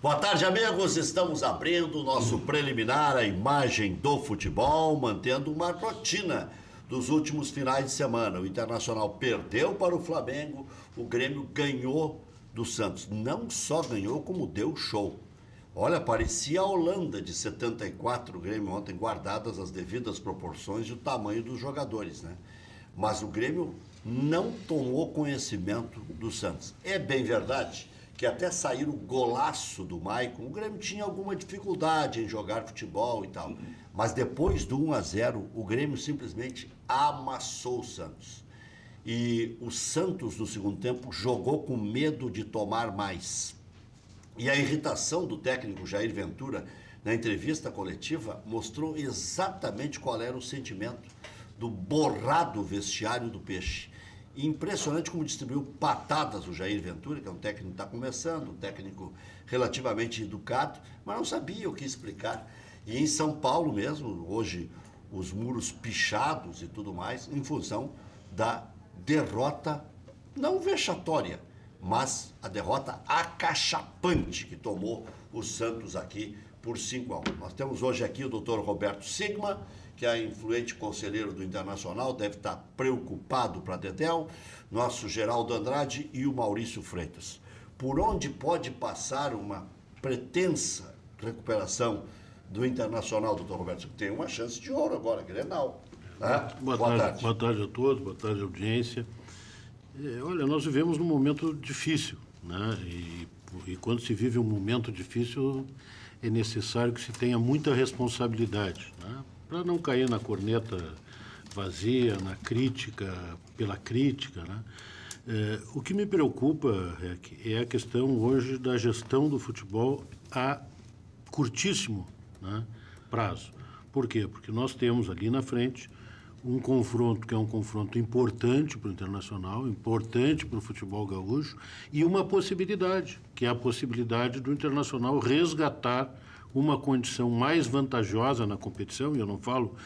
Boa tarde, amigos. Estamos abrindo o nosso preliminar, a imagem do futebol, mantendo uma rotina dos últimos finais de semana. O Internacional perdeu para o Flamengo, o Grêmio ganhou do Santos. Não só ganhou, como deu show. Olha, parecia a Holanda de 74, o Grêmio ontem, guardadas as devidas proporções e o tamanho dos jogadores, né? Mas o Grêmio não tomou conhecimento do Santos. É bem verdade que até sair o golaço do Maicon, o Grêmio tinha alguma dificuldade em jogar futebol e tal. Mas depois do 1-0, o Grêmio simplesmente amassou o Santos. E o Santos, no segundo tempo, jogou com medo de tomar mais. E a irritação do técnico Jair Ventura, na entrevista coletiva, mostrou exatamente qual era o sentimento do borrado vestiário do Peixe. Impressionante como distribuiu patadas o Jair Ventura, que é um técnico que está começando, um técnico relativamente educado, mas não sabia o que explicar. E em São Paulo mesmo, hoje, os muros pichados e tudo mais, em função da derrota, não vexatória, mas a derrota acachapante que tomou o Santos aqui por 5-1. Nós temos hoje aqui o doutor Roberto Sigma, que é influente conselheiro do Internacional, deve estar preocupado para a Dedéu, nosso Geraldo Andrade e o Maurício Freitas. Por onde pode passar uma pretensa recuperação do Internacional, doutor Roberto? Tem uma chance de ouro agora, Grenal. Né? Boa tarde a todos, boa tarde, audiência. Olha, nós vivemos num momento difícil, né? E quando se vive um momento difícil, é necessário que se tenha muita responsabilidade, né? Para não cair na corneta vazia, na crítica, pela crítica, né? O que me preocupa é a questão hoje da gestão do futebol a curtíssimo, né, prazo. Por quê? Porque nós temos ali na frente um confronto que é um confronto importante para o Internacional, importante para o futebol gaúcho, e uma possibilidade, que é a possibilidade do Internacional resgatar uma condição mais vantajosa na competição, e eu não falo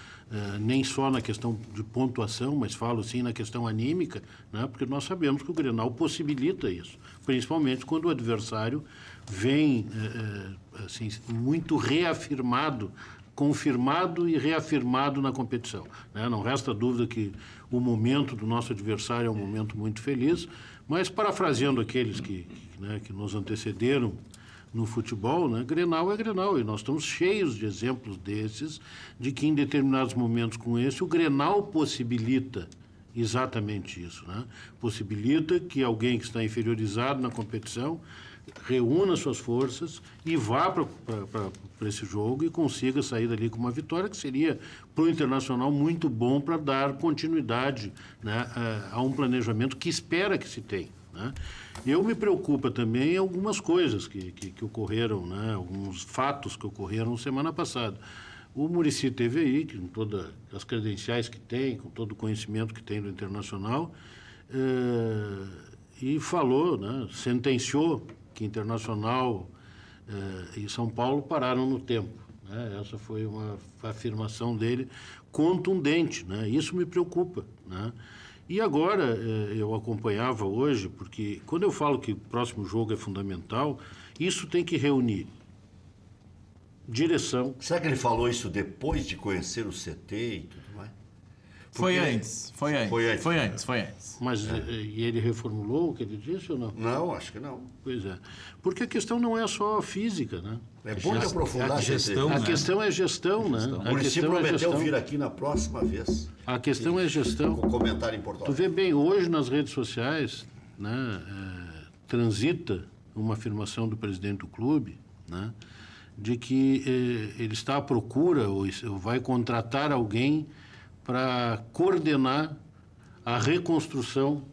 nem só na questão de pontuação, mas falo sim na questão anímica, né, porque nós sabemos que o Grenal possibilita isso, principalmente quando o adversário vem assim, muito reafirmado, confirmado e reafirmado na competição, né? Não resta dúvida que o momento do nosso adversário é um momento muito feliz, mas parafraseando aqueles que nos antecederam no futebol, né? Grenal é Grenal, e nós estamos cheios de exemplos desses, de que em determinados momentos como esse, o Grenal possibilita exatamente isso, né? Possibilita que alguém que está inferiorizado na competição reúna suas forças e vá para esse jogo e consiga sair dali com uma vitória que seria para o Internacional muito bom para dar continuidade, né, a um planejamento que espera que se tenha, né? Eu me preocupa também algumas coisas que ocorreram, né, alguns fatos que ocorreram semana passada. O Muricy teve aí, com todas as credenciais que tem, com todo o conhecimento que tem do Internacional, e falou, né, sentenciou que Internacional e São Paulo pararam no tempo, né? Essa foi uma afirmação dele contundente, né? Isso me preocupa, né? E agora eu acompanhava hoje, porque quando eu falo que o próximo jogo é fundamental, isso tem que reunir direção. Será que ele falou isso depois de conhecer o CT e tudo mais? Foi antes. Mas e ele reformulou o que ele disse ou não? Não, acho que não. Pois é. Porque a questão não é só física, né? É bom de aprofundar a gestão, né? A questão é gestão, né? O Muricy prometeu vir aqui na próxima vez. A questão é gestão. Com comentário em Porto Alegre. Tu vê bem, hoje nas redes sociais, né, transita uma afirmação do presidente do clube, né, de que ele está à procura ou vai contratar alguém para coordenar a reconstrução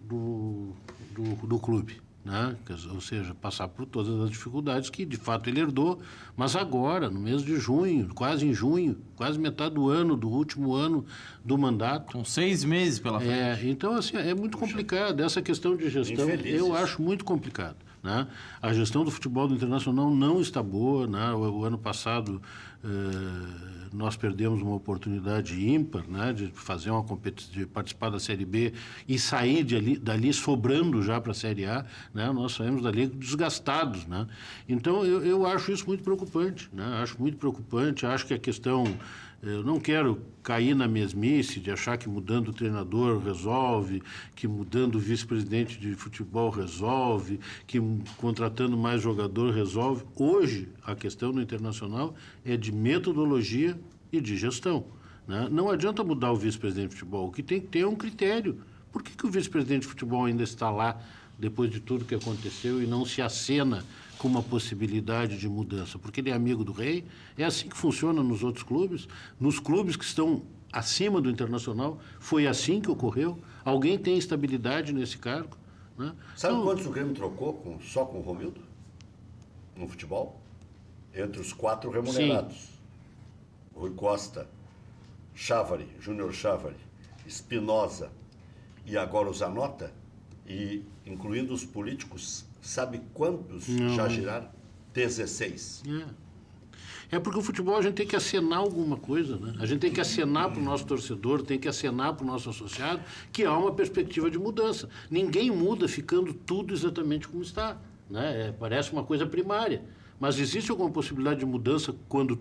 do clube, né? Ou seja, passar por todas as dificuldades que de fato ele herdou, mas agora, no mês de junho, quase em junho, quase metade do ano, do último ano do mandato. Com 6 meses pela frente. Então, assim, é muito complicado. Essa questão de gestão, eu acho muito complicado, né? A gestão do futebol do Internacional não está boa, né? O ano passado nós perdemos uma oportunidade ímpar, né, de fazer uma competição, de participar da Série B e sair dali sobrando já para a Série A, né, nós saímos dali desgastados, né. Então eu acho isso muito preocupante, né, acho muito preocupante, acho que a questão, eu não quero cair na mesmice de achar que mudando o treinador resolve, que mudando o vice-presidente de futebol resolve, que contratando mais jogador resolve. Hoje, a questão no Internacional é de metodologia e de gestão, né? Não adianta mudar o vice-presidente de futebol, o que tem que ter é um critério. Por que o vice-presidente de futebol ainda está lá depois de tudo que aconteceu e não se acena com uma possibilidade de mudança? Porque ele é amigo do rei. É assim que funciona nos outros clubes. Nos clubes que estão acima do Internacional, foi assim que ocorreu. Alguém tem estabilidade nesse cargo, né? Sabe então, quantos o Grêmio trocou só com o Romildo? No futebol? Entre os 4 remunerados. Sim. Rui Costa, Chávari, Júnior Chávari, Espinosa e agora o Zanota, e incluindo os políticos, sabe quantos já giraram? 16. É porque o futebol a gente tem que acenar alguma coisa, né? A gente tem que acenar para o nosso torcedor, tem que acenar para o nosso associado que há uma perspectiva de mudança. Ninguém muda ficando tudo exatamente como está, né? Parece uma coisa primária. Mas existe alguma possibilidade de mudança quando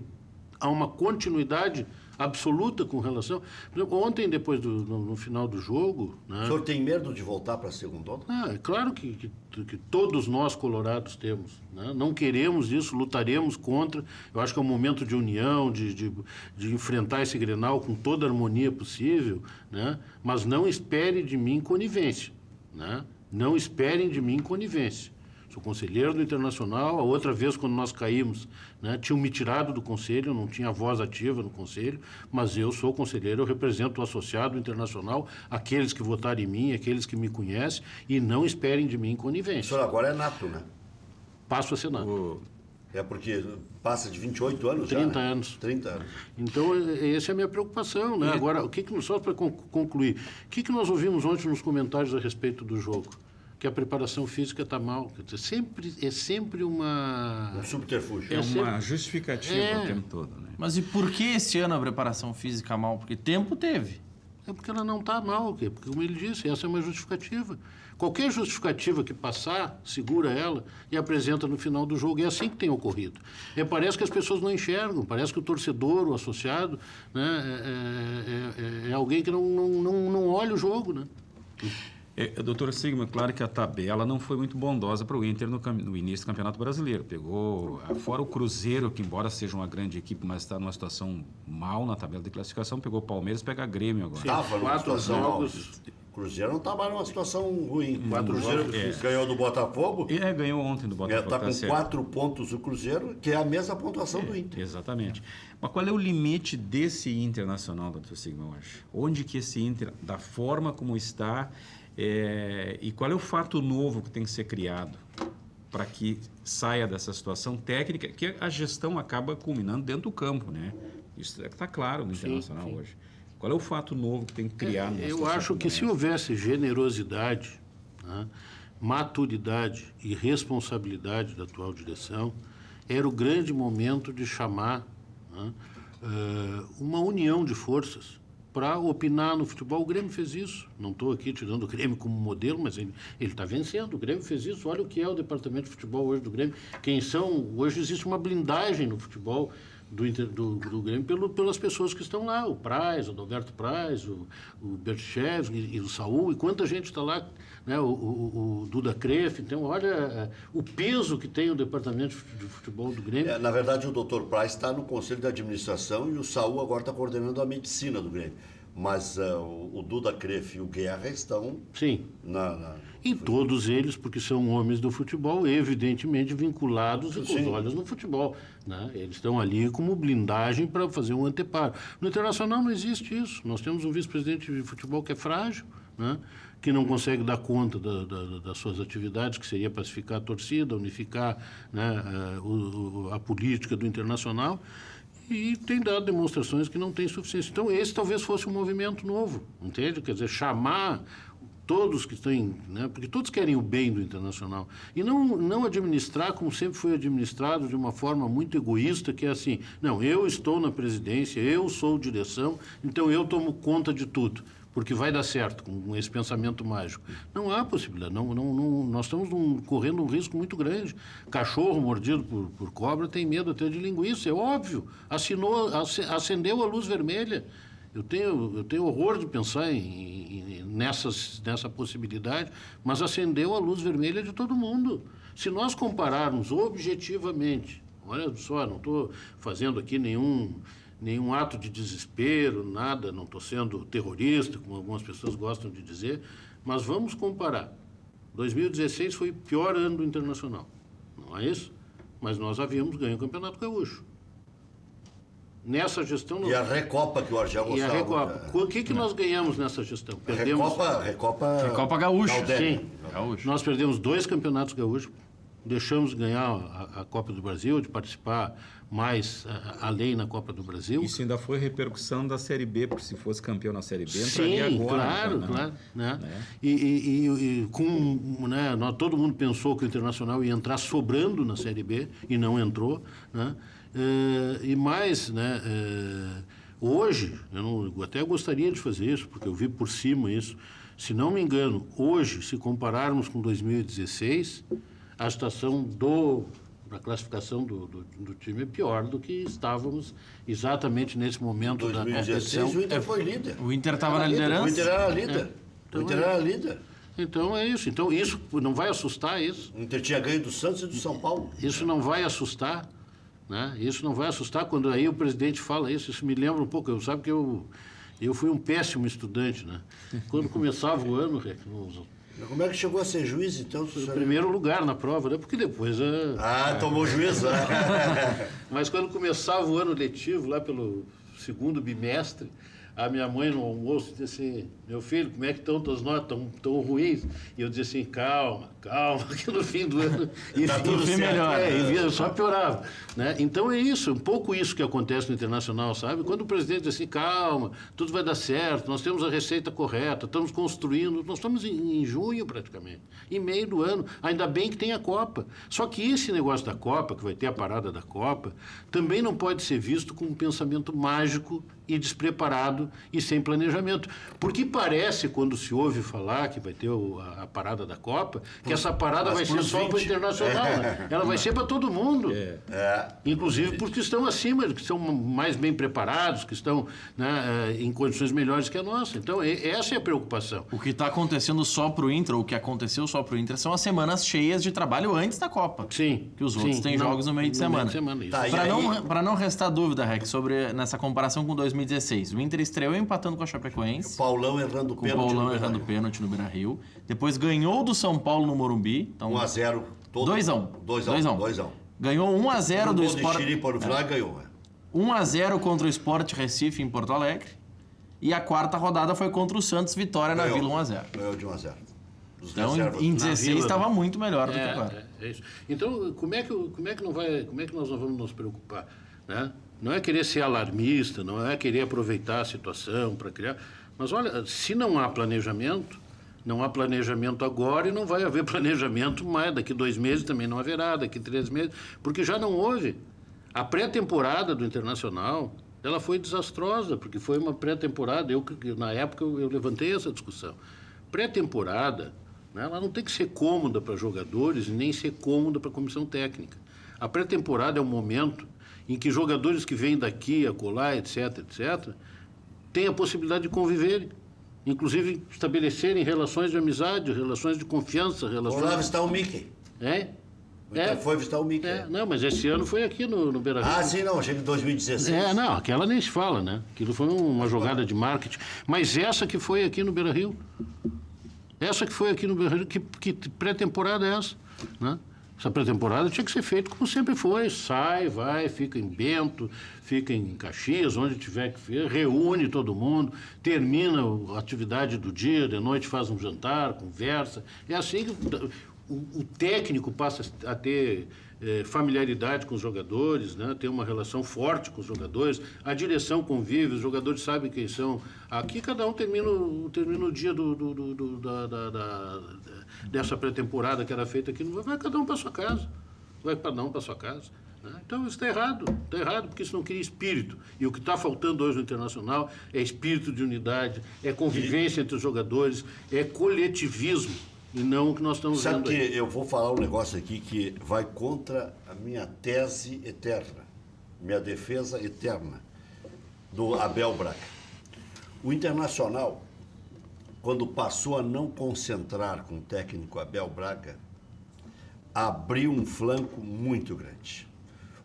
há uma continuidade absoluta com relação... Por exemplo, ontem, depois no final do jogo... Né? O senhor tem medo de voltar para a segunda? É claro que todos nós colorados temos, né? Não queremos isso, lutaremos contra. Eu acho que é um momento de união, de enfrentar esse Grenal com toda a harmonia possível, né? Mas não espere de mim conivência, né? Não esperem de mim conivência. Sou conselheiro do Internacional. A outra vez, quando nós caímos, né, tinham me tirado do conselho, eu não tinha voz ativa no conselho, mas eu sou conselheiro, eu represento o associado Internacional, aqueles que votaram em mim, aqueles que me conhecem, e não esperem de mim conivência. O senhor agora é nato, né? Passo a ser nato. É porque passa de 28 anos 30 já, né? anos. 30 anos. Então, essa é a minha preocupação, né? Agora, só para concluir, o que nós ouvimos ontem nos comentários a respeito do jogo? Que a preparação física está mal. Quer dizer, é sempre uma... Um subterfúgio. É uma justificativa o tempo todo, né? Mas e por que esse ano a preparação física mal? Porque tempo teve. É porque ela não está mal, porque, como ele disse, essa é uma justificativa. Qualquer justificativa que passar, segura ela e apresenta no final do jogo. É assim que tem ocorrido. Parece que as pessoas não enxergam, parece que o torcedor, o associado, né, é alguém que não olha o jogo, né? Doutor Sigma, claro que a tabela não foi muito bondosa para o Inter no início do Campeonato Brasileiro. Pegou, fora o Cruzeiro, que embora seja uma grande equipe, mas está numa situação mal na tabela de classificação, pegou o Palmeiras, pega Grêmio agora. Estava numa situação mal. O Cruzeiro não estava numa situação ruim. O Cruzeiro ganhou do Botafogo. Ganhou ontem do Botafogo. Está com 4 pontos o Cruzeiro, que é a mesma pontuação do Inter. Exatamente. Mas qual é o limite desse Internacional, doutor Sigma, hoje? Onde que esse Inter, da forma como está... e qual é o fato novo que tem que ser criado para que saia dessa situação técnica que a gestão acaba culminando dentro do campo, né? Isso está claro no Internacional hoje. Qual é o fato novo que tem que criar? Eu acho que se houvesse generosidade, né, maturidade e responsabilidade da atual direção, era o grande momento de chamar, né, uma união de forças para opinar no futebol. O Grêmio fez isso. Não estou aqui tirando o Grêmio como modelo, mas ele está vencendo. O Grêmio fez isso. Olha o que é o departamento de futebol hoje do Grêmio. Quem são... Hoje existe uma blindagem no futebol do Grêmio pelas pessoas que estão lá. O Praz, o Adalberto Praz, o Berchev e o Saúl. E quanta gente está lá, né? O Duda Kreff. Então, olha o peso que tem o departamento de futebol do Grêmio. Na verdade, o Dr. Praz está no Conselho de Administração e o Saúl agora está coordenando a medicina do Grêmio. Mas o Duda Kreff e o Guerra estão... Sim. E todos eles, porque são homens do futebol, evidentemente vinculados e com os olhos no futebol, né? Eles estão ali como blindagem para fazer um anteparo. No Internacional não existe isso. Nós temos um vice-presidente de futebol que é frágil, né? Que não consegue dar conta das suas atividades, que seria pacificar a torcida, unificar, né, a política do Internacional, e tem dado demonstrações que não tem suficiência. Então, esse talvez fosse um movimento novo, entende? Quer dizer, chamar todos que estão, né, porque todos querem o bem do Internacional, e não administrar como sempre foi administrado, de uma forma muito egoísta, que é assim, não, eu estou na presidência, eu sou direção, então eu tomo conta de tudo, porque vai dar certo com esse pensamento mágico. Não há possibilidade, nós estamos correndo um risco muito grande. Cachorro mordido por cobra tem medo até de linguiça, é óbvio, acendeu a luz vermelha. Eu tenho horror de pensar nessa possibilidade, mas acendeu a luz vermelha de todo mundo. Se nós compararmos objetivamente, olha só, não estou fazendo aqui nenhum ato de desespero, nada, não estou sendo terrorista, como algumas pessoas gostam de dizer, mas vamos comparar. 2016 foi o pior ano do Internacional, não é isso? Mas nós havíamos ganho o Campeonato Gaúcho. Nessa gestão... E a Recopa que o Argel gostava. E a Recopa. O que nós ganhamos nessa gestão? Perdemos... Recopa Gaúcho. Sim. Gaúcho. Nós perdemos 2 campeonatos gaúchos, deixamos de ganhar a Copa do Brasil, de participar mais além na Copa do Brasil. Isso ainda foi repercussão da Série B, porque se fosse campeão na Série B, entraria Sim, agora. claro. Né? E todo mundo pensou que o Internacional ia entrar sobrando na Série B, e não entrou, né? E mais, né, hoje, eu até gostaria de fazer isso, porque eu vi por cima isso, se não me engano, hoje, se compararmos com 2016, a situação da classificação do time é pior do que estávamos exatamente nesse momento da competição. 2016 o Inter foi líder. O Inter estava na liderança? O Inter era líder. Então o Inter era líder. Então é isso. Então isso não vai assustar isso. O Inter tinha ganho do Santos e do São Paulo. Isso não vai assustar. Né? Isso não vai assustar quando aí o presidente fala isso. Isso me lembra um pouco. Sabe que eu fui um péssimo estudante, né? Quando começava o ano, Como é que chegou a ser juiz, então? Em primeiro lugar na prova, né? Porque depois... tomou juízo. Mas quando começava o ano letivo, lá pelo segundo bimestre, a minha mãe no almoço dizia assim, meu filho, como é que estão tuas notas? Tão ruins? E eu dizia assim, calma, que no fim do ano... Tá tudo certo. Melhor. E só piorava. Né? Então é isso, um pouco isso que acontece no Internacional, sabe? Quando o presidente diz assim, calma, tudo vai dar certo, nós temos a receita correta, estamos construindo, nós estamos em junho praticamente, em meio do ano, ainda bem que tem a Copa. Só que esse negócio da Copa, que vai ter a parada da Copa, também não pode ser visto como um pensamento mágico e despreparado e sem planejamento. Porque parece, quando se ouve falar que vai ter a parada da Copa, que essa parada vai ser só para o Internacional. Né? Ela vai ser para todo mundo. Inclusive porque estão acima, que estão mais bem preparados, que estão, né, em condições melhores que a nossa. Então, essa é a preocupação. O que está acontecendo só para o Inter, ou o que aconteceu só para o Inter, são as semanas cheias de trabalho antes da Copa. Sim. Que os outros têm jogos no meio de semana. Tá, para não restar dúvida, Rex, sobre nessa comparação com 2016. O Inter estreou empatando com a Chapecoense. O Paulão errando pênalti. O Paulão errando pênalti no Beira-Rio. Depois ganhou do São Paulo no Morumbi. Então, 1-0. 2-1. Ganhou 1-0 do Sport. No final ganhou. 1-0 contra o Sport Recife em Porto Alegre. E a quarta rodada foi contra o Santos, vitória na Vila 1-0. Ganhou de 1-0. Então, em 16 estava muito melhor do que agora. É isso. Então, como é que nós não vamos nos preocupar? Né? Não é querer ser alarmista, não é querer aproveitar a situação para criar. Mas, olha, se não há planejamento, não há planejamento agora e não vai haver planejamento mais. Daqui 2 meses também não haverá, daqui 3 meses, porque já não houve. A pré-temporada do Internacional, ela foi desastrosa, porque foi uma pré-temporada, na época eu levantei essa discussão. Pré-temporada, né, ela não tem que ser cômoda para jogadores e nem ser cômoda para a comissão técnica. A pré-temporada é um momento em que jogadores que vêm daqui, acolá, etc., têm a possibilidade de conviverem. Inclusive estabelecerem relações de amizade, relações de confiança, relações... Vou lá visitar o Mickey. Foi visitar o Mickey. Não, mas esse ano foi aqui no Beira-Rio. Sim, não, achei que 2016. Não, aquela nem se fala, né? Aquilo foi uma jogada de marketing. Mas essa que foi aqui no Beira-Rio. Que pré-temporada é essa? Né? Essa pré-temporada tinha que ser feita como sempre foi. Sai, vai, fica em Bento, fica em Caxias, onde tiver que ver, reúne todo mundo, termina a atividade do dia, de noite faz um jantar, conversa. É assim que... o técnico passa a ter familiaridade com os jogadores, né? Ter uma relação forte com os jogadores, a direção convive, os jogadores sabem quem são. Aqui cada um termina o dia dessa pré-temporada que era feita aqui, vai cada um para sua casa. Vai cada um para sua casa. Né? Então isso está errado, porque isso não cria espírito. E o que está faltando hoje no Internacional é espírito de unidade, é convivência entre os jogadores, é coletivismo. E não o que nós estamos vendo. Sabe que eu vou falar um negócio aqui que vai contra a minha tese eterna, minha defesa eterna, do Abel Braga. O Internacional, quando passou a não concentrar com o técnico Abel Braga, abriu um flanco muito grande.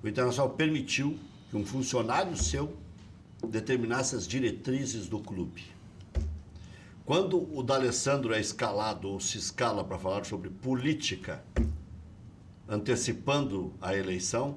O Internacional permitiu que um funcionário seu determinasse as diretrizes do clube. Quando o D'Alessandro é escalado ou se escala para falar sobre política, antecipando a eleição,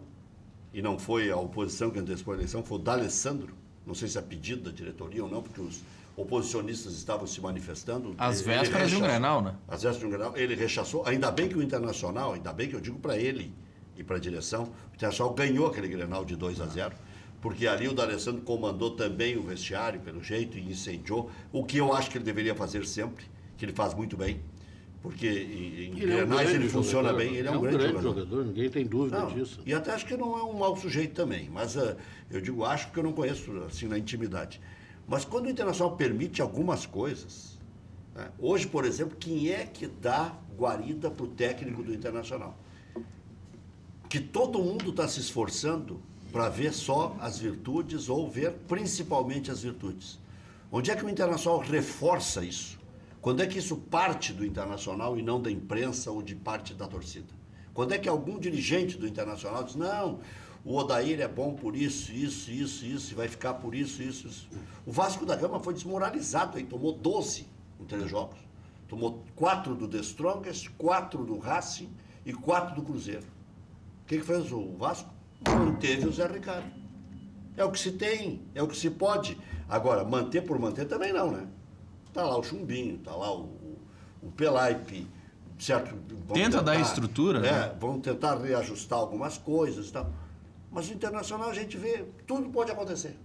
e não foi a oposição que antecipou a eleição, foi o D'Alessandro, não sei se a pedido da diretoria ou não, porque os oposicionistas estavam se manifestando. Às vésperas de um Grenal, né? Às vésperas de um Grenal, ele rechaçou, ainda bem que o Internacional, ainda bem que eu digo para ele e para a direção, o Internacional ganhou aquele Grenal de 2-0, porque ali o D'Alessandro comandou também o vestiário, pelo jeito, e incendiou, o que eu acho que ele deveria fazer sempre, que ele faz muito bem, porque em Grenais ele funciona bem, ele é um grande jogador. Ninguém tem dúvida disso. E até acho que não é um mau sujeito também, mas eu digo acho porque eu não conheço assim na intimidade. Mas quando o Internacional permite algumas coisas, né? Hoje, por exemplo, quem é que dá guarida para o técnico do Internacional? Que todo mundo está se esforçando para ver só as virtudes ou ver principalmente as virtudes. Onde é que o Internacional reforça isso? Quando é que isso parte do Internacional e não da imprensa ou de parte da torcida? Quando é que algum dirigente do Internacional diz, não, o Odair é bom por isso, e vai ficar por isso. O Vasco da Gama foi desmoralizado, hein? Tomou 12 em 3 jogos. Tomou 4 do The Strongest, 4 do Racing e 4 do Cruzeiro. O que fez o Vasco? Manteve o Zé Ricardo. É o que se tem, é o que se pode. Agora, manter por manter também não, né? Tá lá o Chumbinho, tá lá o Pelaipe, certo? Tenta dar estrutura, né? Vão tentar reajustar algumas coisas e tal. Mas o Internacional a gente vê, tudo pode acontecer.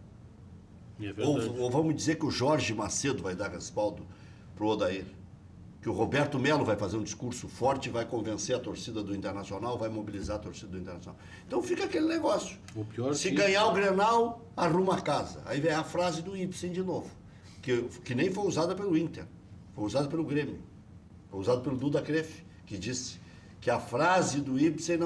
Ou vamos dizer que o Jorge Macedo vai dar respaldo pro Odair. Que o Roberto Melo vai fazer um discurso forte e vai convencer a torcida do Internacional, vai mobilizar a torcida do Internacional. Então fica aquele negócio. Se ganhar o Grenal, arruma a casa. Aí vem a frase do Ibsen de novo, que nem foi usada pelo Inter, foi usada pelo Grêmio, foi usada pelo Duda Kreff, que disse que a frase do Ibsen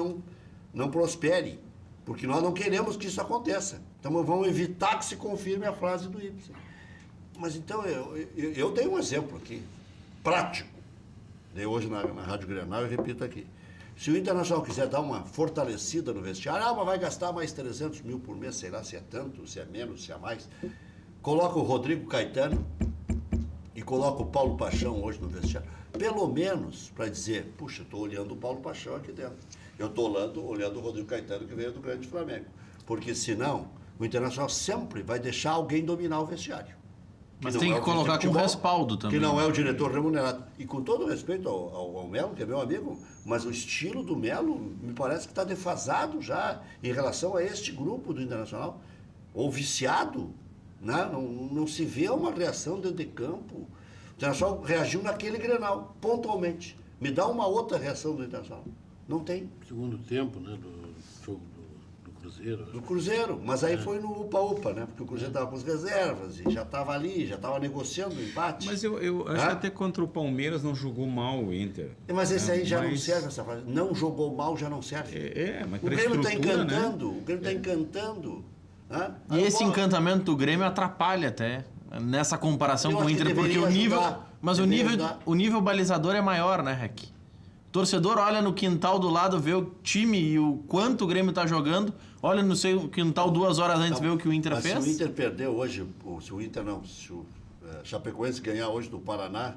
não prospere, porque nós não queremos que isso aconteça. Então vamos evitar que se confirme a frase do Ibsen. Mas então eu dei um exemplo aqui, prático. Dei hoje na Rádio Grenal e repito aqui. Se o Internacional quiser dar uma fortalecida no vestiário, mas vai gastar mais 300 mil por mês, sei lá se é tanto, se é menos, se é mais. Coloca o Rodrigo Caetano e coloca o Paulo Paixão hoje no vestiário. Pelo menos para dizer, puxa, estou olhando o Paulo Paixão aqui dentro. Eu estou olhando o Rodrigo Caetano que veio do Grande Flamengo. Porque senão, o Internacional sempre vai deixar alguém dominar o vestiário. Mas tem que colocar com respaldo também. Que não é o diretor remunerado. E com todo respeito ao Melo, que é meu amigo, mas o estilo do Melo me parece que está defasado já em relação a este grupo do Internacional. Ou viciado, né? Não se vê uma reação dentro de campo. O Internacional reagiu naquele Grenal, pontualmente. Me dá uma outra reação do Internacional. Não tem. Segundo tempo, né, do jogo do Cruzeiro. Do Cruzeiro, mas aí foi no upa-upa, né? Porque o Cruzeiro estava com as reservas e já estava ali, já estava negociando o empate. Mas eu acho que até contra o Palmeiras não jogou mal o Inter. Mas esse aí já não serve, essa frase. Não jogou mal, já não serve. Mas o Grêmio está encantando, né? o Grêmio está encantando. Né? E esse encantamento do Grêmio atrapalha até nessa comparação com o Inter, porque o nível. Mas o nível balizador é maior, né, Rec? O torcedor olha no quintal do lado, vê o time e o quanto o Grêmio está jogando, olha no seu quintal 2 horas antes, vê o que o Inter fez. Se o Inter perder hoje, se o Chapecoense ganhar hoje do Paraná,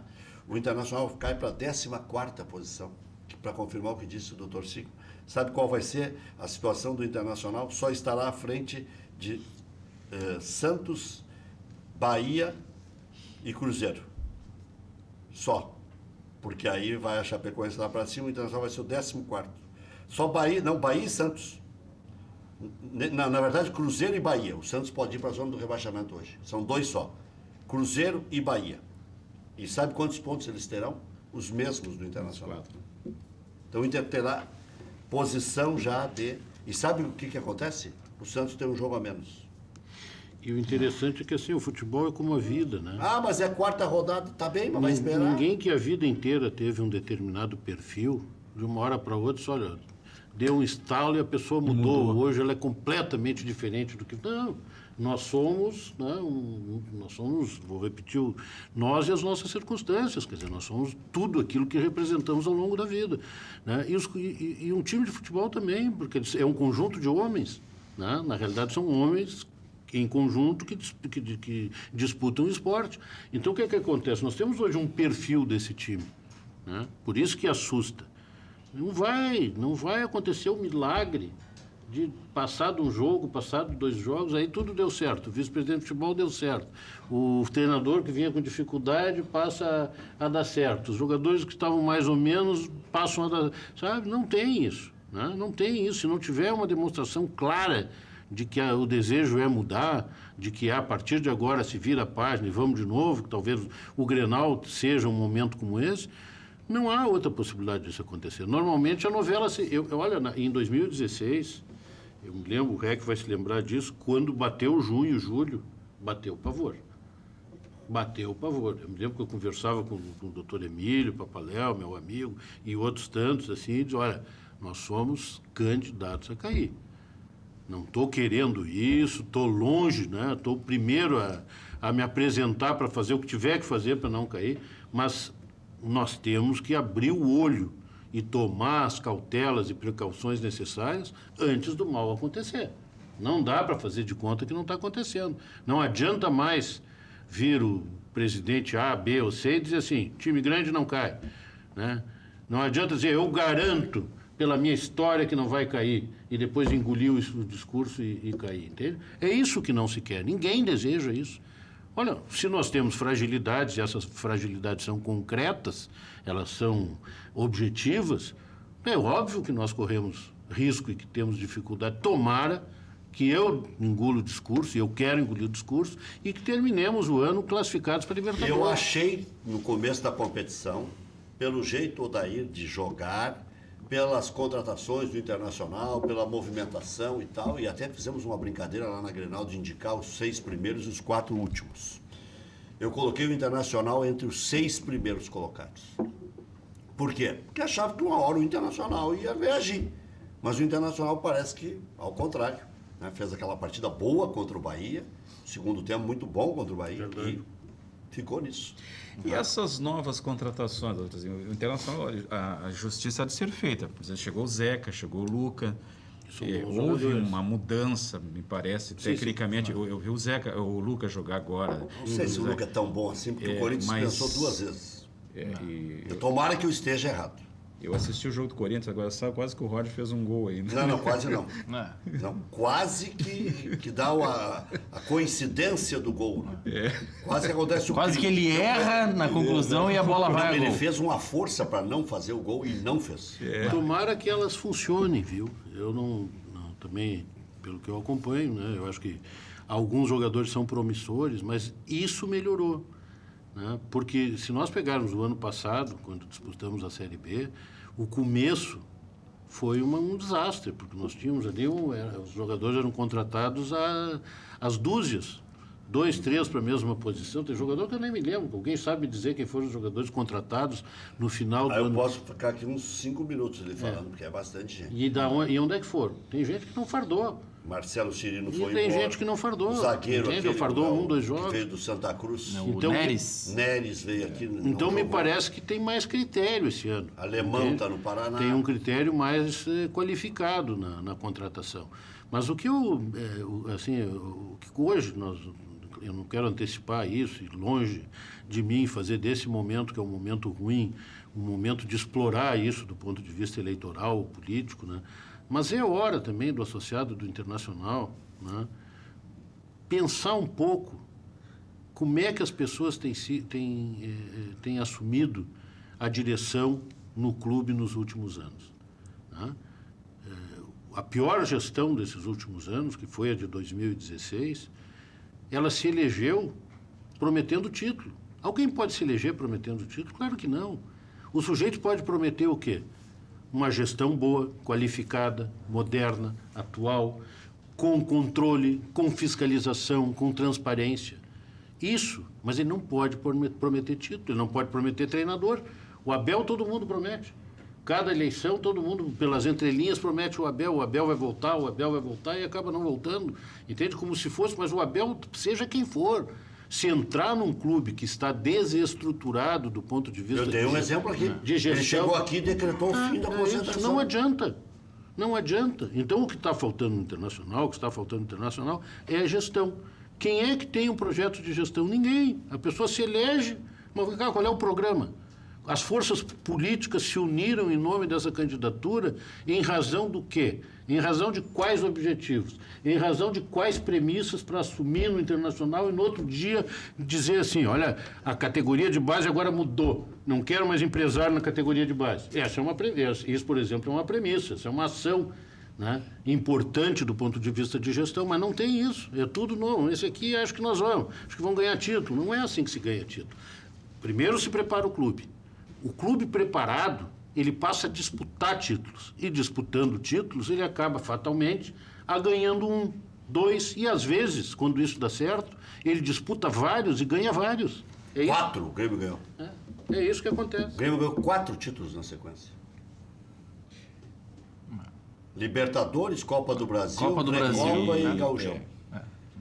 o Internacional cai para a 14ª posição, para confirmar o que disse o Dr. Sigma. Sabe qual vai ser a situação do Internacional? Só estará à frente de Santos, Bahia e Cruzeiro. Só. porque aí vai a Chapecoense lá para cima, o Internacional vai ser o 14º. Só Bahia e Santos. Na verdade, Cruzeiro e Bahia. O Santos pode ir para a zona do rebaixamento hoje. São 2 só. Cruzeiro e Bahia. E sabe quantos pontos eles terão? Os mesmos do Internacional. 4. Então o Inter terá posição já de... E sabe o que acontece? O Santos tem um jogo a menos. E o interessante é que assim, o futebol é como a vida, né? Ah, mas é 4ª rodada, tá bem, mas vai esperar. Ninguém que a vida inteira teve um determinado perfil, de uma hora para outra, só olha, deu um estalo e a pessoa mudou. Hoje ela é completamente diferente do que... Não, nós somos, né, vou repetir, nós e as nossas circunstâncias, quer dizer, nós somos tudo aquilo que representamos ao longo da vida. Né? E um time de futebol também, porque é um conjunto de homens, né? Na realidade são homens em conjunto que disputam o esporte. Então, o que é que acontece? Nós temos hoje um perfil desse time, né? Por isso que assusta. Não vai acontecer o milagre de passado um jogo, passado 2 jogos, aí tudo deu certo. O vice-presidente de futebol deu certo. O treinador que vinha com dificuldade passa a dar certo. Os jogadores que estavam mais ou menos passam a dar... Sabe? Não tem isso. Né? Não tem isso. Se não tiver uma demonstração clara de que o desejo é mudar, de que a partir de agora se vira a página e vamos de novo, que talvez o Grenal seja um momento como esse, não há outra possibilidade disso acontecer. Normalmente a novela... Olha, em 2016, eu me lembro, o REC vai se lembrar disso, quando bateu junho e julho, bateu o pavor. Bateu o pavor. Eu me lembro que eu conversava com o doutor Emílio Papaléu, meu amigo, e outros tantos, assim, e dizia, olha, nós somos candidatos a cair. Não estou querendo isso, estou longe, né? Estou primeiro a me apresentar para fazer o que tiver que fazer para não cair, mas nós temos que abrir o olho e tomar as cautelas e precauções necessárias antes do mal acontecer. Não dá para fazer de conta que não está acontecendo. Não adianta mais vir o presidente A, B ou C e dizer assim, time grande não cai. Né? Não adianta dizer, eu garanto pela minha história que não vai cair, e depois engolir o discurso e cair, entende? É isso que não se quer, ninguém deseja isso. Olha, se nós temos fragilidades, e essas fragilidades são concretas, elas são objetivas, é óbvio que nós corremos risco e que temos dificuldade. Tomara que eu engulo o discurso, e eu quero engolir o discurso, e que terminemos o ano classificados para a Libertadores. Eu achei, no começo da competição, pelo jeito Odair de jogar, pelas contratações do Internacional, pela movimentação e tal, e até fizemos uma brincadeira lá na Grenal de indicar os 6 primeiros e os 4 últimos. Eu coloquei o Internacional entre os 6 primeiros colocados. Por quê? Porque achava que uma hora o Internacional ia reagir. Mas o Internacional parece que, ao contrário, né? Fez aquela partida boa contra o Bahia, segundo tempo muito bom contra o Bahia, e ficou nisso. E essas novas contratações, o Internacional, a justiça há de ser feita. Por exemplo, chegou o Zeca, chegou o Luca. Houve uma mudança, me parece, tecnicamente. Eu vi o Luca jogar agora. Não sei se o Luca é tão bom assim, porque o Corinthians pensou 2 vezes. Tomara que eu esteja errado. Eu assisti o jogo do Corinthians, agora sabe, quase que o Roger fez um gol aí. Né? Não, quase não. Não, quase que dá a coincidência do gol. Né? Quase que acontece o Quase que ele erra na conclusão e a bola vai a gol. Ele fez uma força para não fazer o gol e não fez. Tomara que elas funcionem, viu? Eu não também, pelo que eu acompanho, né? Eu acho que alguns jogadores são promissores, mas isso melhorou. Né? Porque se nós pegarmos o ano passado, quando disputamos a Série B, o começo foi um desastre, porque nós tínhamos ali, os jogadores eram contratados às dúzias, 2, 3 para a mesma posição. Tem jogador que eu nem me lembro, alguém sabe dizer quem foram os jogadores contratados no final do ano? Eu posso ficar aqui uns 5 minutos ali falando, porque é bastante gente. E onde é que foram? Tem gente que não fardou. Marcelo Cirino foi embora. E tem gente que não fardou. O zagueiro aquele, fardou 1, 2 jogos. Que veio do Santa Cruz. Então, Neres. Neres veio aqui. Então me parece que tem mais critério esse ano. Alemão está no Paraná. Tem um critério mais qualificado na contratação. Mas o que o que hoje eu não quero antecipar isso, e longe de mim fazer desse momento, que é um momento ruim, um momento de explorar isso do ponto de vista eleitoral, político, né? Mas é hora também do associado do Internacional, né, pensar um pouco como é que as pessoas têm assumido a direção no clube nos últimos anos. Né? A pior gestão desses últimos anos, que foi a de 2016, ela se elegeu prometendo título. Alguém pode se eleger prometendo título? Claro que não. O sujeito pode prometer o quê? Uma gestão boa, qualificada, moderna, atual, com controle, com fiscalização, com transparência. Isso, mas ele não pode prometer título, ele não pode prometer treinador. O Abel todo mundo promete. Cada eleição, todo mundo, pelas entrelinhas, promete o Abel vai voltar e acaba não voltando. Entende? Como se fosse, mas o Abel, seja quem for, se entrar num clube que está desestruturado do ponto de vista... Eu dei um exemplo aqui. De gestão, ele chegou aqui e decretou o fim da concentração. Não adianta. Não adianta. Então, o que está faltando no Internacional, é a gestão. Quem é que tem um projeto de gestão? Ninguém. A pessoa se elege, mas qual é o programa? As forças políticas se uniram em nome dessa candidatura em razão do quê? Em razão de quais objetivos? Em razão de quais premissas para assumir no Internacional e no outro dia dizer assim, olha, a categoria de base agora mudou, não quero mais empresário na categoria de base. Isso, por exemplo, é uma premissa, essa é uma ação, né, importante do ponto de vista de gestão, mas não tem isso, é tudo novo. Esse aqui acho que vão ganhar título. Não é assim que se ganha título. Primeiro se prepara o clube. O clube preparado, ele passa a disputar títulos. E disputando títulos, ele acaba fatalmente ganhando 1, 2, e às vezes, quando isso dá certo, ele disputa vários e ganha vários. 4 o Grêmio ganhou. É isso que acontece. O Grêmio ganhou 4 títulos na sequência. Libertadores, Copa do Brasil, Copa e Gauchão.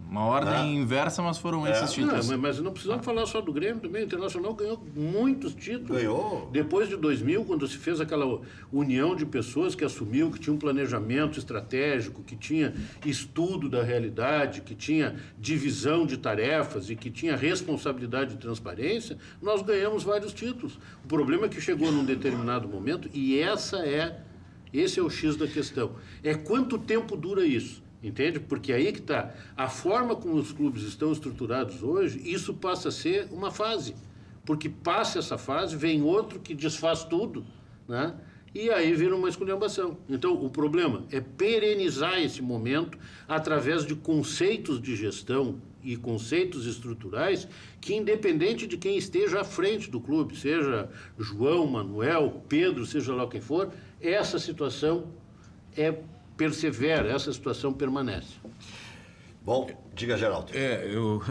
Uma ordem inversa, mas foram esses títulos. Mas não precisamos falar só do Grêmio também. O Internacional ganhou muitos títulos. Ganhou. Depois de 2000, quando se fez aquela união de pessoas que assumiu, que tinha um planejamento estratégico, que tinha estudo da realidade, que tinha divisão de tarefas e que tinha responsabilidade e transparência, nós ganhamos vários títulos. O problema é que chegou num determinado momento, e esse é o X da questão. É quanto tempo dura isso? Entende? Porque aí que está. A forma como os clubes estão estruturados hoje, isso passa a ser uma fase. Porque passa essa fase, vem outro que desfaz tudo, né? E aí vira uma esculhambação. Então, o problema é perenizar esse momento através de conceitos de gestão e conceitos estruturais que, independente de quem esteja à frente do clube, seja João, Manuel, Pedro, seja lá quem for, essa situação persevera, essa situação permanece. Bom, diga, Geraldo. Eu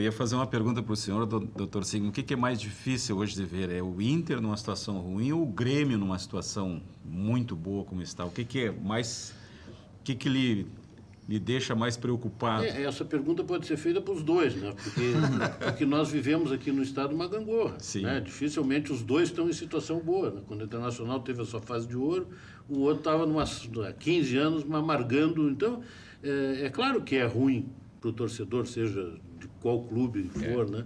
ia fazer uma pergunta para o senhor, doutor Sigmund. O que é mais difícil hoje de ver? É o Inter numa situação ruim ou o Grêmio numa situação muito boa como está? O que é mais... O que lhe deixa mais preocupado? Essa pergunta pode ser feita para os dois, né? Porque nós vivemos aqui no estado uma gangorra. Né? Dificilmente os dois estão em situação boa. Né? Quando o Internacional teve a sua fase de ouro, o outro estava há 15 anos amargando. Então, é claro que é ruim para o torcedor, seja de qual clube for, né?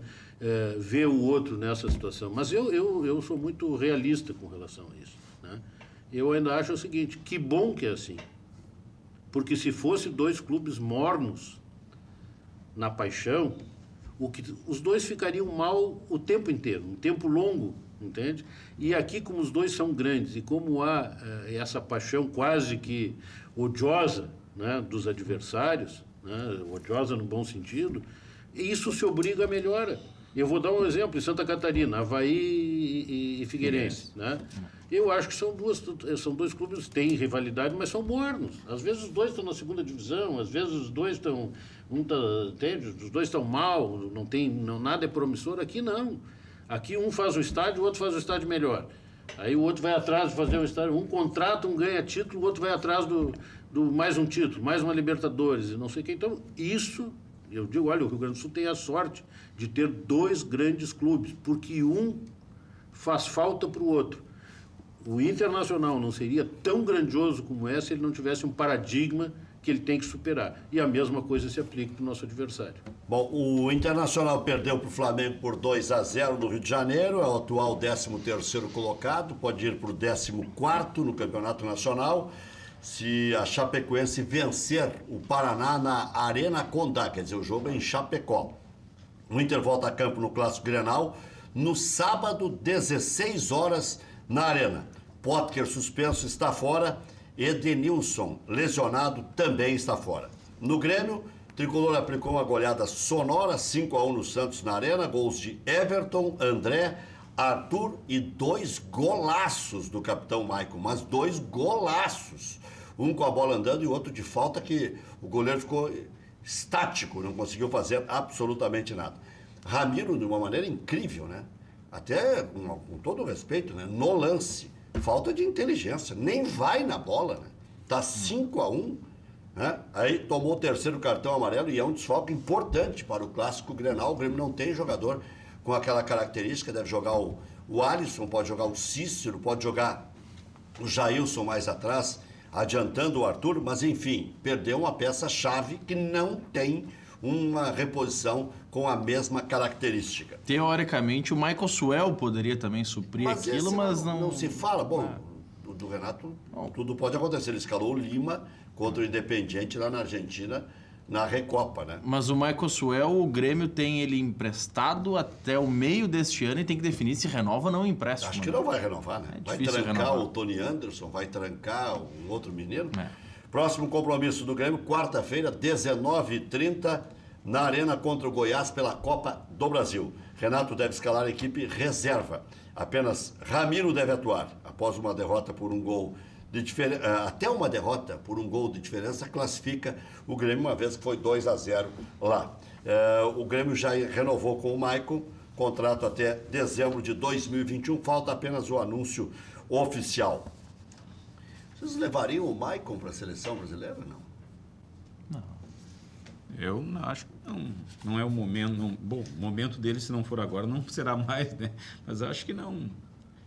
Ver o outro nessa situação. Mas eu sou muito realista com relação a isso. Né? Eu ainda acho o seguinte, que bom que é assim. Porque se fosse 2 clubes mornos na paixão, os dois ficariam mal o tempo inteiro, um tempo longo, entende? E aqui, como os dois são grandes e como há essa paixão quase que odiosa, né, dos adversários, né, odiosa no bom sentido, isso se obriga à melhora. Eu vou dar um exemplo, em Santa Catarina, Avaí e Figueirense, né? Eu acho que são 2 clubes que têm rivalidade, mas são mornos. Às vezes os 2 estão na segunda divisão, às vezes os 2 estão... os 2 estão mal, nada é promissor. Aqui não. Aqui um faz o estádio, o outro faz o estádio melhor. Aí o outro vai atrás de fazer um estádio, um contrata, um ganha título, o outro vai atrás do mais um título, mais uma Libertadores, e não sei o que. Então, isso... Eu digo, olha, o Rio Grande do Sul tem a sorte de ter 2 grandes clubes, porque um faz falta para o outro. O Internacional não seria tão grandioso como esse se ele não tivesse um paradigma que ele tem que superar. E a mesma coisa se aplica para o nosso adversário. Bom, o Internacional perdeu para o Flamengo por 2-0 no Rio de Janeiro, é o atual 13º colocado, pode ir para o 14º no Campeonato Nacional. Se a Chapecoense vencer o Paraná na Arena Condá, quer dizer, o jogo é em Chapecó. O Inter volta a campo no Clássico Grenal no sábado, 16 horas, na Arena. Potker suspenso está fora, Edenilson lesionado também está fora. No Grêmio, Tricolor aplicou uma goleada sonora, 5-1 no Santos na Arena, gols de Everton, André, Arthur e 2 golaços do capitão Maicon, mas 2 golaços. Um com a bola andando e o outro de falta, que o goleiro ficou estático, não conseguiu fazer absolutamente nada. Ramiro, de uma maneira incrível, né? Até com todo o respeito, né? No lance, falta de inteligência, nem vai na bola, né? Tá 5-1, né? Aí tomou o 3º cartão amarelo e é um desfalque importante para o clássico Grenal. O Grêmio não tem jogador com aquela característica, deve jogar o Alisson, pode jogar o Cícero, pode jogar o Jailson mais atrás, adiantando o Arthur, mas enfim, perdeu uma peça-chave que não tem uma reposição com a mesma característica. Teoricamente, o Michael Suel poderia também suprir aquilo, mas não... Não se fala. Bom, do Renato, tudo pode acontecer. Ele escalou o Lima contra o Independiente lá na Argentina, na Recopa, né? Mas o Michael Suel, o Grêmio tem ele emprestado até o meio deste ano e tem que definir se renova ou não o empréstimo. Acho que não vai renovar, né? Vai trancar renovar. o Tony Anderson, vai trancar um outro menino. Próximo compromisso do Grêmio, quarta-feira, 19h30, na Arena contra o Goiás pela Copa do Brasil. Renato deve escalar a equipe reserva. Apenas Ramiro deve atuar. Após uma derrota por um gol de diferença, até uma derrota por um gol de diferença, classifica o Grêmio, uma vez que foi 2-0 lá. O Grêmio já renovou com o Maicon, contrato até dezembro de 2021, falta apenas o anúncio oficial. Vocês levariam o Maicon para a seleção brasileira, não? Eu não acho que não é o momento. Bom, o momento dele, se não for agora, não será mais, né? Mas eu acho que não.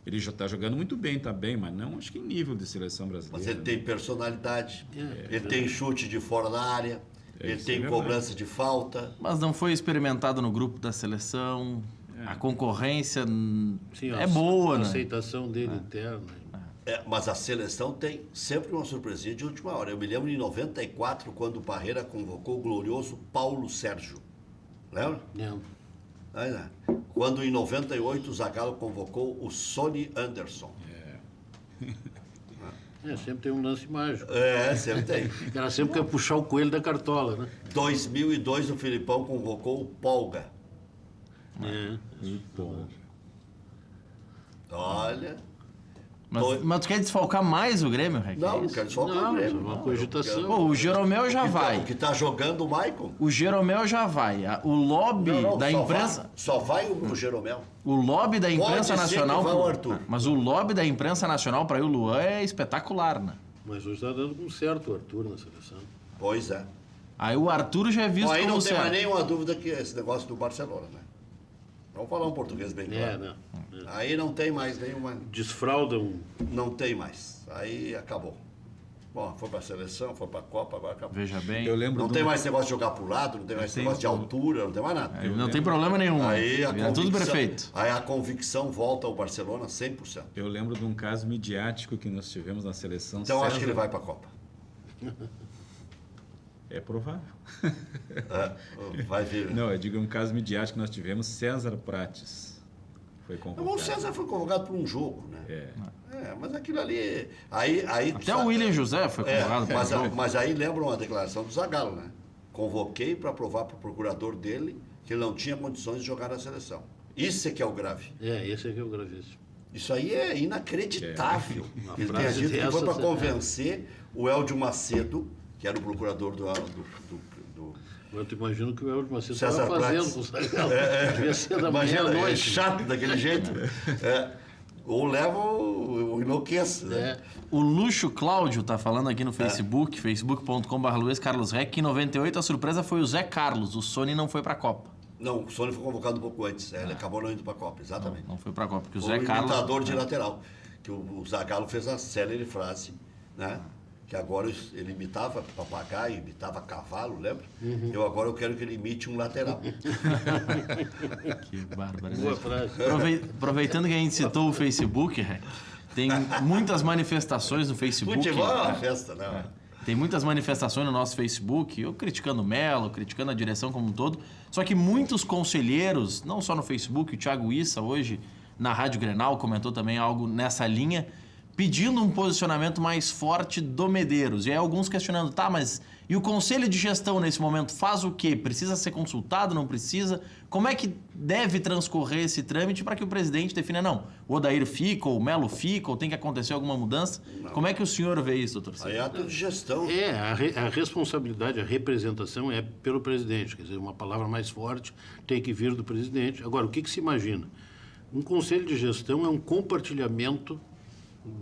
Ele já está jogando muito bem, está bem, mas não acho que em nível de seleção brasileira. Mas ele tem personalidade, ele tem chute de fora da área, ele tem cobrança de falta. Mas não foi experimentado no grupo da seleção. A concorrência é boa, né? A aceitação dele interna. Mas a seleção tem sempre uma surpresinha de última hora. Eu me lembro em 94, quando o Parreira convocou o glorioso Paulo Sérgio. Lembra? Lembro. Quando em 98 o Zagallo convocou o Sonny Anderson. Sempre tem um lance mágico. Sempre tem. O cara sempre quer puxar o coelho da cartola, né? 2002 o Filipão convocou o Polga. Olha... Mas tu quer desfalcar mais o Grêmio, Rec? Não quero desfalcar o Grêmio. Uma cogitação. Pô, o Jeromel já vai. O que está jogando o Maicon. O Jeromel já vai. O lobby da imprensa... Só vai o Jeromel. O lobby da imprensa nacional... Vai o Arthur. Mas o lobby da imprensa nacional para ir o Luan é espetacular, né? Mas hoje está dando com certo o Arthur na seleção. Pois é. Aí o Arthur já é visto aí como não tem certo. mais nenhuma dúvida que esse negócio do Barcelona, né? Vamos falar um português bem claro. Aí não tem mais nenhuma... Desfraudam. Não tem mais. Aí acabou. Bom, foi para a seleção, foi para a Copa, agora acabou. Veja bem. Eu lembro Não tem mais negócio de jogar para o lado, não tem mais negócio de altura, não tem mais nada. Não tem problema nenhum. Aí É tudo perfeito. Aí a convicção volta ao Barcelona 100%. Eu lembro de um caso midiático que nós tivemos na seleção. Então acho que ele vai para a Copa. É provável. Vai vir. Não, eu digo um caso midiático que nós tivemos, César Prates foi convocado. O César foi convocado por um jogo, né? Mas aquilo ali... Aí Até o William José foi convocado para um jogo. Mas aí lembra uma declaração do Zagallo, né? Convoquei para provar para o procurador dele que ele não tinha condições de jogar na seleção. Isso é que é o grave. Esse é que é o gravíssimo. Isso aí é inacreditável. Ele tenha dito que foi para convencer o Héldio Macedo, que era o procurador do Eu imagino que o Héldio Macedo César estava fazendo Prates. com o Zagallo. Devia ser da Imagina, meia-noite. chato daquele jeito. Ou leva o enlouqueço, né? O Luxo Cláudio tá falando aqui no Facebook, facebook.com.br Luiz Carlos Rec, que em 98 a surpresa foi o Zé Carlos, o Sony não foi para a Copa. Não, o Sony foi convocado um pouco antes. Ele acabou não indo para a Copa, exatamente. Não foi para a Copa, porque o Foi Zé um Carlos... imitador de lateral. Que o Zagallo fez a célere frase, né? Que agora ele imitava papagaio, imitava cavalo, lembra? Eu quero que ele imite um lateral. Que bárbaro. Boa frase. Aproveitando que a gente citou o Facebook, Rec, tem muitas manifestações no Facebook. Futebol é uma festa, né? Tem muitas manifestações no nosso Facebook, eu criticando o Melo, criticando a direção como um todo, só que muitos conselheiros, não só no Facebook, o Thiago Issa hoje na Rádio Grenal comentou também algo nessa linha, pedindo um posicionamento mais forte do Medeiros. E aí alguns questionando, tá, mas e o conselho de gestão nesse momento faz o quê? Precisa ser consultado, não precisa? Como é que deve transcorrer esse trâmite para que o presidente defina, não, o Odair fica, ou o Melo fica, ou tem que acontecer alguma mudança? Não. Como é que o senhor vê isso, doutor Cid? Aí é ato de gestão. A responsabilidade, a representação é pelo presidente. Quer dizer, uma palavra mais forte tem que vir do presidente. Agora, o que se imagina? Um conselho de gestão é um compartilhamento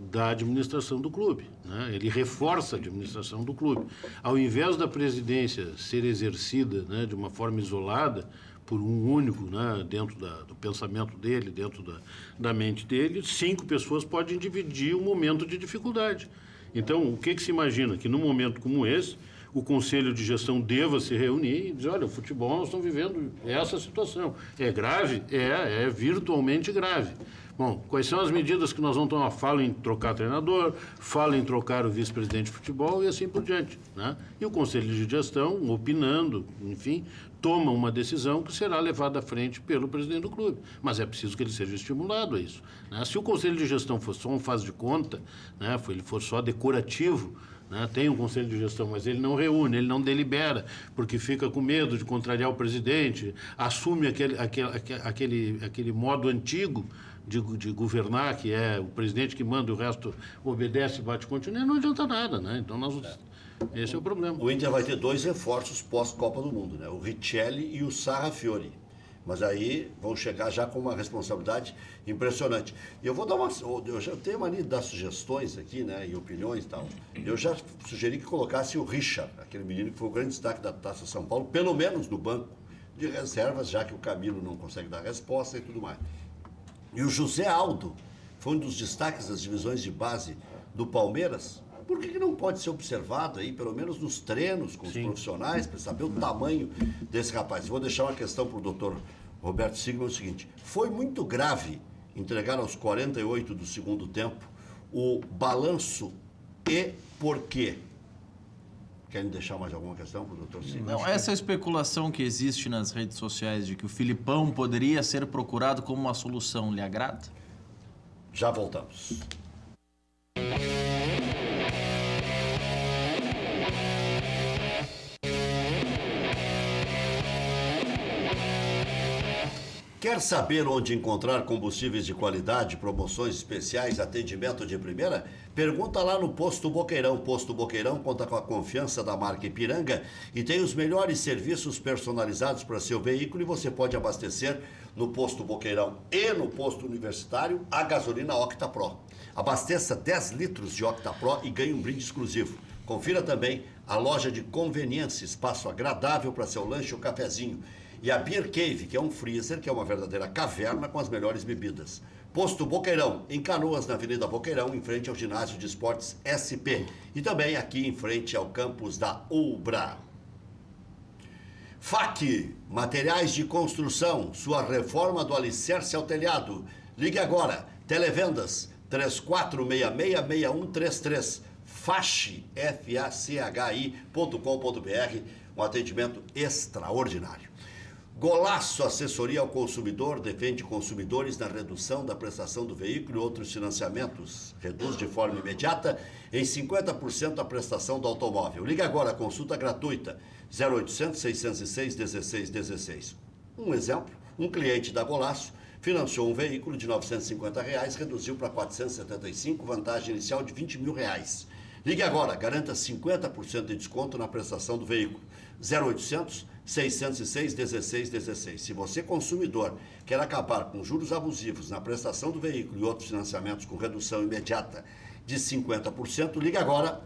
da administração do clube, né? Ele reforça a administração do clube. Ao invés da presidência ser exercida, né, de uma forma isolada por um único, né, dentro do pensamento dele, dentro da mente dele, 5 pessoas podem dividir um momento de dificuldade. Então, o que se imagina? Que num momento como esse, o Conselho de Gestão deva se reunir e dizer, olha, o futebol nós estamos vivendo essa situação. É grave? É virtualmente grave. Bom, quais são as medidas que nós vamos tomar? Fala em trocar treinador, fala em trocar o vice-presidente de futebol e assim por diante, né? E o Conselho de Gestão, opinando, enfim, toma uma decisão que será levada à frente pelo presidente do clube. Mas é preciso que ele seja estimulado a isso, né? Se o Conselho de Gestão for só um faz de conta, né, ele for só decorativo, né, tem um conselho de gestão, mas ele não reúne, ele não delibera, porque fica com medo de contrariar o presidente, assume aquele modo antigo de governar, que é o presidente que manda e o resto obedece, bate continua, não adianta nada, né? Então, esse é o problema. O Inter vai ter 2 reforços pós-Copa do Mundo, né? O Richelli e o Sarrafiori. Mas aí vão chegar já com uma responsabilidade impressionante. E eu vou dar eu já tenho mania de dar sugestões aqui, né? E opiniões e tal. Eu já sugeri que colocasse o Richard, aquele menino que foi o grande destaque da Taça São Paulo, pelo menos no banco de reservas, já que o Camilo não consegue dar resposta e tudo mais. E o José Aldo foi um dos destaques das divisões de base do Palmeiras. Por que não pode ser observado aí, pelo menos nos treinos com os profissionais, para saber o tamanho desse rapaz? Vou deixar uma questão para o doutor Roberto Sigman, o seguinte: foi muito grave entregar aos 48 do segundo tempo o balanço e por quê? Querem deixar mais alguma questão para o doutor Sigman? Não, essa especulação que existe nas redes sociais de que o Filipão poderia ser procurado como uma solução, lhe agrada? Já voltamos. Quer saber onde encontrar combustíveis de qualidade, promoções especiais, atendimento de primeira? Pergunta lá no Posto Boqueirão. Posto Boqueirão conta com a confiança da marca Ipiranga e tem os melhores serviços personalizados para seu veículo e você pode abastecer no Posto Boqueirão e no Posto Universitário a gasolina Octa Pro. Abasteça 10 litros de Octa Pro e ganhe um brinde exclusivo. Confira também a loja de conveniência, espaço agradável para seu lanche ou cafezinho. E a Beer Cave, que é um freezer, que é uma verdadeira caverna com as melhores bebidas. Posto Boqueirão, em Canoas, na Avenida Boqueirão, em frente ao Ginásio de Esportes SP. E também aqui em frente ao campus da UBRA. FAC, materiais de construção, sua reforma do alicerce ao telhado. Ligue agora, televendas 34666133, fachi.com.br, um atendimento extraordinário. Golaço Assessoria ao Consumidor defende consumidores na redução da prestação do veículo e outros financiamentos. Reduz de forma imediata em 50% a prestação do automóvel. Liga agora, consulta gratuita, 0800 606 1616. Um exemplo, um cliente da Golaço financiou um veículo de R$ 950, reduziu para 475, vantagem inicial de R$ 20 mil. Ligue agora, garanta 50% de desconto na prestação do veículo. 0800 606 1616. Se você, consumidor, quer acabar com juros abusivos na prestação do veículo e outros financiamentos com redução imediata de 50%, ligue agora.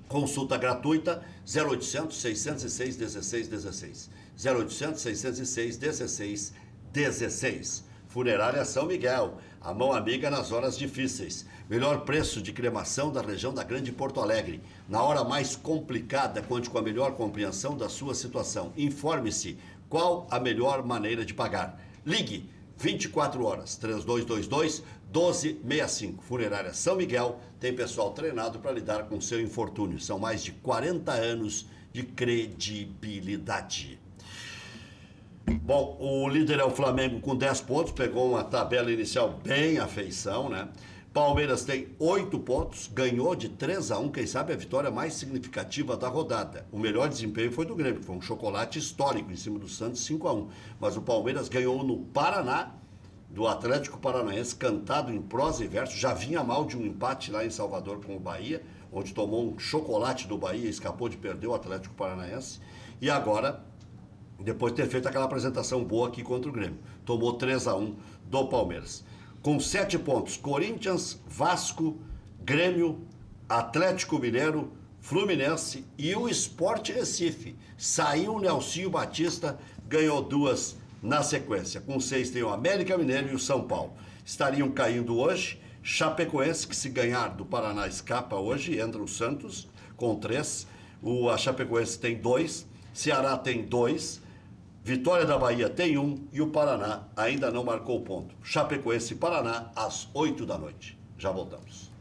Consulta gratuita 0800 606 1616. 0800 606 1616. Funerária São Miguel, a mão amiga nas horas difíceis. Melhor preço de cremação da região da Grande Porto Alegre. Na hora mais complicada, conte com a melhor compreensão da sua situação. Informe-se qual a melhor maneira de pagar. Ligue 24 horas, 3222-1265. Funerária São Miguel tem pessoal treinado para lidar com seu infortúnio. São mais de 40 anos de credibilidade. Bom, o líder é o Flamengo com 10 pontos, pegou uma tabela inicial bem à feição, né? Palmeiras tem 8 pontos, ganhou de 3-1, quem sabe a vitória mais significativa da rodada. O melhor desempenho foi do Grêmio, que foi um chocolate histórico em cima do Santos, 5-1. Mas o Palmeiras ganhou no Paraná, do Atlético Paranaense, cantado em prosa e verso. Já vinha mal de um empate lá em Salvador com o Bahia, onde tomou um chocolate do Bahia e escapou de perder o Atlético Paranaense. E agora, depois de ter feito aquela apresentação boa aqui contra o Grêmio, tomou 3-1 do Palmeiras. Com 7 pontos, Corinthians, Vasco, Grêmio, Atlético Mineiro, Fluminense e o Sport Recife. Saiu o Nelsinho Batista, ganhou 2 na sequência. Com 6 tem o América Mineiro e o São Paulo. Estariam caindo hoje Chapecoense, que se ganhar do Paraná escapa hoje, entra o Santos com 3. A Chapecoense tem 2, Ceará tem 2, Vitória da Bahia tem 1 e o Paraná ainda não marcou ponto. Chapecoense e Paraná às 8 da noite. Já voltamos.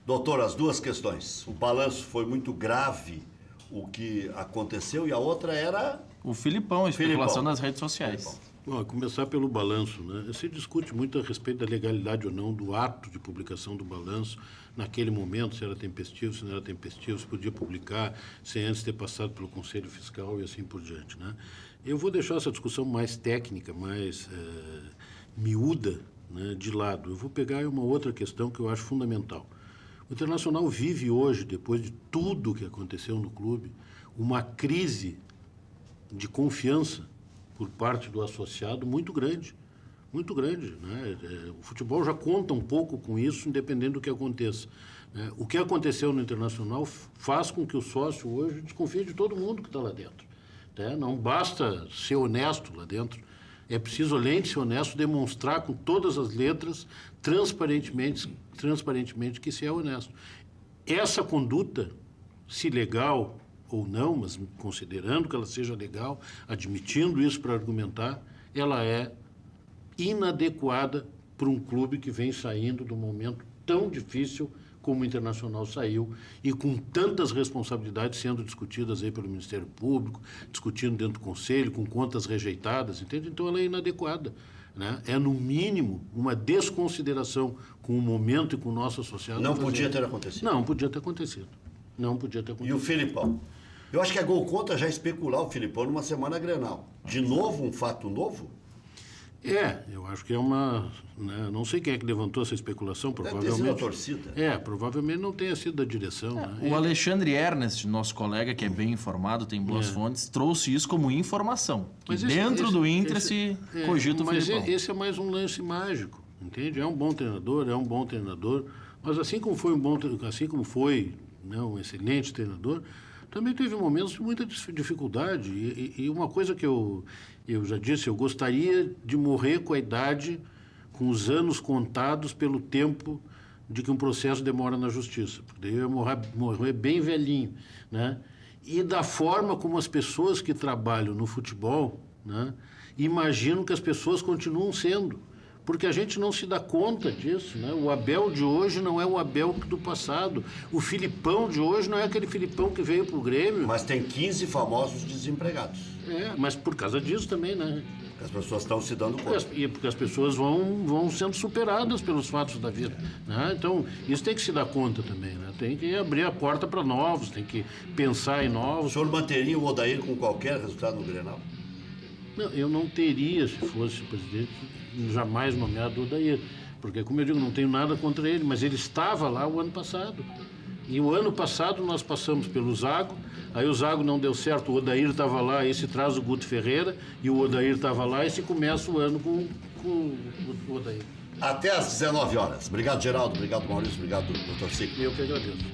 Doutor, as duas questões. O balanço foi muito grave, o que aconteceu, e a outra era... O Filipão, a especulação nas redes sociais. Filipão. Bom, começar pelo balanço, né? Se discute muito a respeito da legalidade ou não do ato de publicação do balanço naquele momento, se era tempestivo, se não era tempestivo, se podia publicar, sem antes ter passado pelo Conselho Fiscal e assim por diante, né? Eu vou deixar essa discussão mais técnica, mais miúda, né, de lado. Eu vou pegar uma outra questão que eu acho fundamental. O Internacional vive hoje, depois de tudo que aconteceu no clube, uma crise de confiança por parte do associado muito grande, né? O futebol já conta um pouco com isso, independente do que aconteça, né? O que aconteceu no Internacional faz com que o sócio hoje desconfie de todo mundo que está lá dentro, né? Não basta ser honesto lá dentro, é preciso, além de ser honesto, demonstrar com todas as letras, transparentemente que se é honesto. Essa conduta, se legal ou não, mas considerando que ela seja legal, admitindo isso para argumentar, ela é inadequada para um clube que vem saindo de um momento tão difícil como o Internacional saiu e com tantas responsabilidades sendo discutidas aí pelo Ministério Público, discutindo dentro do Conselho, com contas rejeitadas, entende? Então ela é inadequada, né? É, no mínimo, uma desconsideração com o momento e com o nosso associado. Não podia ter acontecido. Não podia ter acontecido. Não podia ter acontecido. E o Filipão? Eu acho que é gol contra já especular o Filipão numa semana Grenal. De novo, um fato novo? Eu acho que é uma... Né, não sei quem é que levantou essa especulação, provavelmente... Deve ter sido a torcida. Provavelmente não tenha sido da direção. Né? O Alexandre Ernest, nosso colega, que é bem informado, tem boas fontes, trouxe isso como informação. Mas dentro do Inter se cogita o Filipão. Mas esse é mais um lance mágico, entende? É um bom treinador, mas assim como foi né, um excelente treinador, também teve momentos de muita dificuldade. E uma coisa que eu já disse, eu gostaria de morrer com a idade, com os anos contados pelo tempo de que um processo demora na justiça. Porque daí eu ia morrer bem velhinho, né? E da forma como as pessoas que trabalham no futebol, né, imaginam que as pessoas continuam sendo. Porque a gente não se dá conta disso, né? O Abel de hoje não é o Abel do passado. O Filipão de hoje não é aquele Filipão que veio para o Grêmio. Mas tem 15 famosos desempregados. Mas por causa disso também, né? As pessoas estão se dando conta. E porque as pessoas vão sendo superadas pelos fatos da vida, né? Então, isso tem que se dar conta também, né? Tem que abrir a porta para novos, tem que pensar em novos. O senhor manteria o Odair com qualquer resultado no Grenal? Não, eu não teria, se fosse presidente, jamais nomeado o Odair. Porque, como eu digo, não tenho nada contra ele, mas ele estava lá o ano passado. E o ano passado nós passamos pelo Zago, aí o Zago não deu certo, o Odair estava lá, esse traz o Guto Ferreira, e o Odair estava lá, e se começa o ano com o Odair. Até às 19 horas. Obrigado, Geraldo. Obrigado, Maurício. Obrigado, doutor Cico. Eu que agradeço.